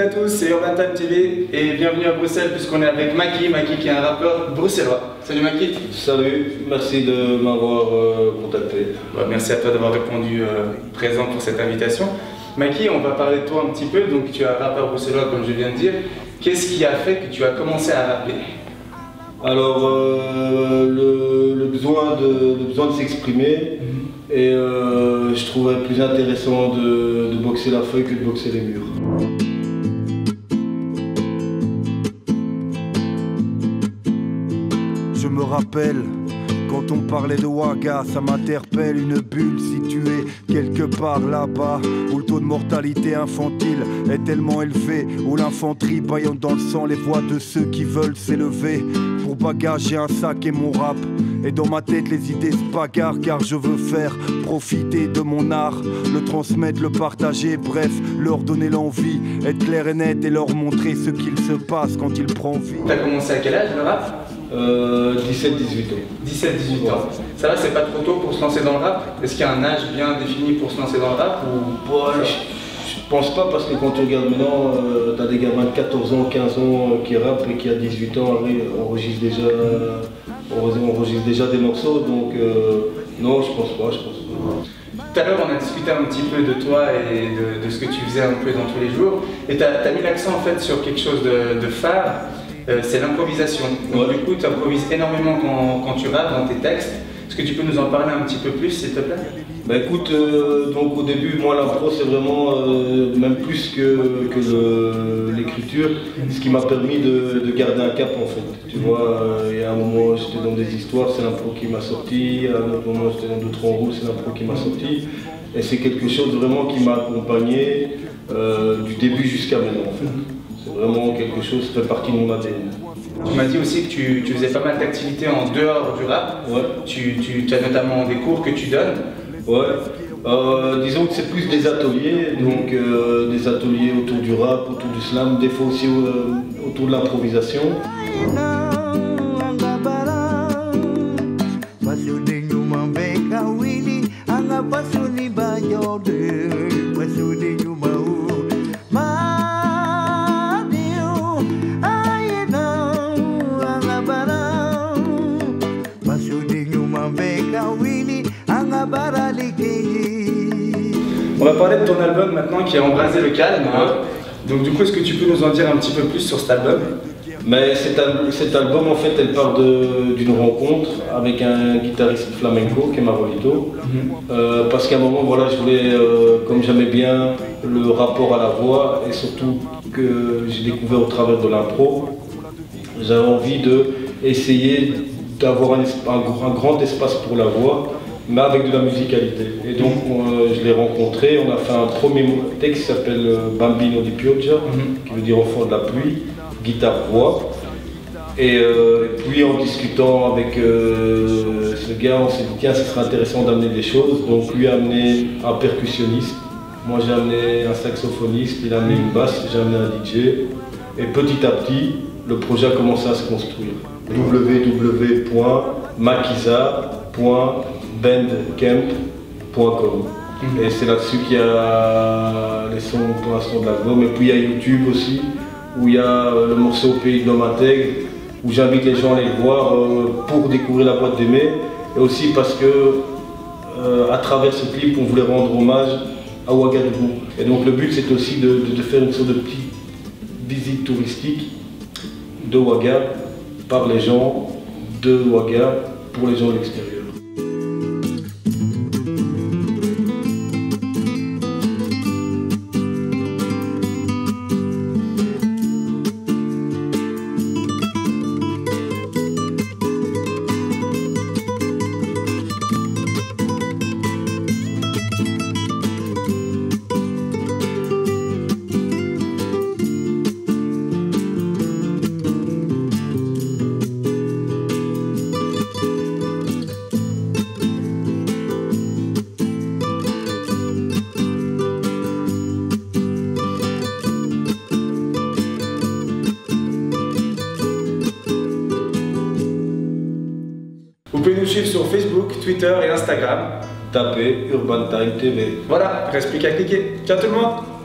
à tous, c'est Urban Time TV et bienvenue à Bruxelles puisqu'on est avec Maki qui est un rappeur bruxellois. Salut Maki. Salut, merci de m'avoir contacté. Merci à toi d'avoir répondu présent pour cette invitation. Maki, on va parler de toi un petit peu, donc tu es un rappeur bruxellois comme je viens de dire. Qu'est-ce qui a fait que tu as commencé à rapper? Alors, le besoin de s'exprimer et je trouvais plus intéressant de boxer la feuille que de boxer les murs. Je me rappelle, quand on parlait de Ouaga, ça m'interpelle, une bulle située quelque part là-bas, où le taux de mortalité infantile est tellement élevé, où l'infanterie bâillonne dans le sang les voix de ceux qui veulent s'élever. Pour bagage, j'ai un sac et mon rap, et dans ma tête les idées se bagarrent, car je veux faire profiter de mon art, le transmettre, le partager, bref, leur donner l'envie, être clair et net et leur montrer ce qu'il se passe quand il prend vie. T'as commencé à quel âge le rap? 17-18 ans. 17-18 ans. Ça va, c'est pas trop tôt pour se lancer dans le rap? Est-ce qu'il y a un âge bien défini pour se lancer dans le rap ou... Je pense pas, parce que quand tu regardes maintenant, tu as des gamins de 14 ans, 15 ans qui rappent et qui à 18 ans enregistrent déjà des morceaux, donc non, je pense pas. Tout à l'heure, on a discuté un petit peu de toi et de ce que tu faisais un peu dans tous les jours, et tu as mis l'accent en fait sur quelque chose de phare, c'est l'improvisation. Donc du coup, tu improvises énormément quand tu rappes dans tes textes. Est-ce que tu peux nous en parler un petit peu plus, s'il te plaît? Bah écoute, donc au début, moi l'impro c'est vraiment même plus que l'écriture, ce qui m'a permis de garder un cap en fait. Tu vois, il y a un moment j'étais dans des histoires, c'est l'impro qui m'a sorti, à un autre moment j'étais dans d'autres en route, c'est l'impro qui m'a sorti. Et c'est quelque chose vraiment qui m'a accompagné du début jusqu'à maintenant en fait. C'est vraiment quelque chose qui fait partie de mon ADN. Tu m'as dit aussi que tu faisais pas mal d'activités en dehors du rap. Ouais. Tu as notamment des cours que tu donnes. Ouais, disons que c'est plus des ateliers, donc des ateliers autour du rap, autour du slam, des fois aussi autour de l'improvisation. On va parler de ton album maintenant qui a embrasé le calme. Donc du coup, est-ce que tu peux nous en dire un petit peu plus sur cet album? Mais cet album en fait, elle part d'une rencontre avec un guitariste flamenco qui est Marolito. Parce qu'à un moment, voilà, je voulais, comme j'aimais bien le rapport à la voix et surtout que j'ai découvert au travers de l'impro, j'avais envie d'essayer d'avoir un grand espace pour la voix, mais avec de la musicalité. Et donc je l'ai rencontré, on a fait un premier texte qui s'appelle Bambino di Pioggia, qui veut dire enfant de la pluie, guitare-voix. Et puis en discutant avec ce gars, on s'est dit tiens, ce serait intéressant d'amener des choses. Donc lui a amené un percussionniste, moi j'ai amené un saxophoniste, il a amené une basse, j'ai amené un DJ. Et petit à petit, le projet a commencé à se construire. www.makiza.bandcamp.com. Et c'est là-dessus qu'il y a les sons pour l'instant de l'album. Et puis il y a YouTube aussi, où il y a le morceau Pays de l'homme intègre, où j'invite les gens à aller le voir pour découvrir la boîte d'aimer. Et aussi parce que à travers ce clip, on voulait rendre hommage à Ouagadougou. Et donc le but c'est aussi de faire une sorte de petite visite touristique de Ouaga par les gens de Ouaga pour les gens de l'extérieur. Vous pouvez nous suivre sur Facebook, Twitter et Instagram. Tapez Urban Time TV. Voilà, il ne reste plus qu'à cliquer. Ciao tout le monde!